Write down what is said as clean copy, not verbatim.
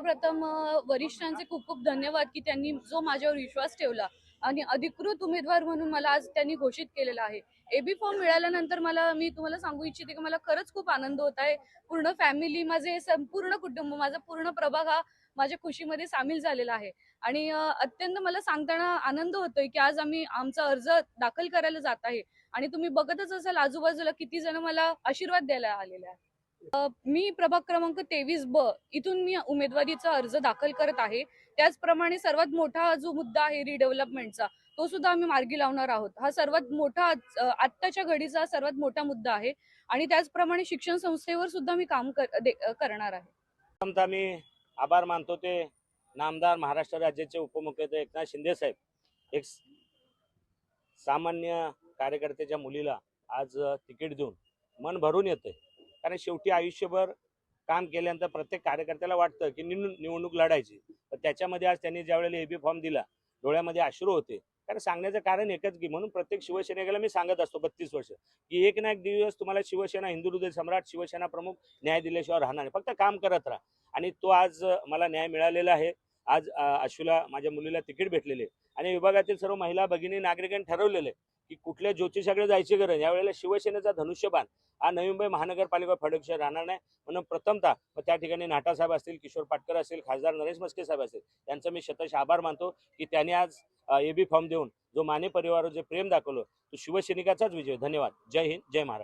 सर्वप्रथम वरिष्ठांचे खूप खूप धन्यवाद की त्यांनी जो माझ्यावर विश्वास ठेवला आणि अधिकृत उमेदवार म्हणून मला आज त्यांनी घोषित केलेला आहे। एबी फॉर्म मिळाल्यानंतर मी तुम्हाला सांगू इच्छिते की मला खरंच खूप आनंद होत आहे। पूर्ण फॅमिली, माझे संपूर्ण कुटुंब, माझा पूर्ण प्रभाग हा माझ्या खुशीमध्ये सामील झालेला आहे आणि अत्यंत मला सांगताना आनंद होतोय की आज आम्ही आमचा अर्ज दाखल करायला जात आहे आणि तुम्ही बघतच असाल आजूबाजूला किती जण मला आशीर्वाद द्यायला आलेले आहेत। मी प्रभाग क्रमांक 23 ब इथून मी उमेदवारीचा अर्ज दाखल करत आहे। त्याचप्रमाणे सर्वात मोठा जो मुद्दा आहे रिडेव्हलपमेंटचा, तो सुद्धा आम्ही मार्गी लावणार आहोत। हा सर्वात मोठा आत्ताच्या घडीचा सर्वात मोठा मुद्दा आहे आणि त्याचप्रमाणे शिक्षण संस्थेवर सुद्धा मी काम करणार आहे। प्रथमतः मी आभार मानतो ते नामदार महाराष्ट्र राज्याचे उपमुख्यमंत्री एकनाथ शिंदे साहेब, एक सामान्य कार्यकर्त्याच्या मुलीला आज तिकीट देऊन मन भरून येते। कारण शेवटी आयुष्यभर काम केल्यानंतर प्रत्येक कार्यकर्त्याला वाटतं की निवडणूक लढायची, तर त्याच्यामध्ये आज त्यांनी ज्यावेळेला एबी फॉर्म दिला डोळ्यामध्ये अश्रू होते। कारण सांगण्याचं कारण एकच की म्हणून प्रत्येक शिवसैनिकाला मी सांगत असतो 32 वर्ष की एक ना एक दिवस तुम्हाला शिवसेना, हिंदू हृदय सम्राट, शिवसेना प्रमुख न्याय दिल्याशिवाय राहणार नाही। फक्त काम करत राहा आणि तो आज मला न्याय मिळालेला आहे। आज आशूला, माझ्या मुलीला तिकीट भेटलेले आणि विभागातील सर्व महिला भगिनी नागरिकांनी ठरवलेले की कुठल्या ज्योतिषाकडे जायची गरज। यावेळेला शिवसेनेचा धनुष्यबाण हा नवी मुंबई महानगरपालिका फडकशिवाय राहणार नाही। म्हणून प्रथमतः त्या ठिकाणी नाटा साहेब असतील, किशोर पाटकर असतील, खासदार नरेश म्हस्के साहेब असतील, त्यांचा मी शतश आभार मानतो की त्यांनी आज एबी फॉर्म देऊन जो माने परिवारावर जे प्रेम दाखवलं तो शिवसैनिकाचाच विजय। धन्यवाद। जय हिंद, जय महाराष्ट्र।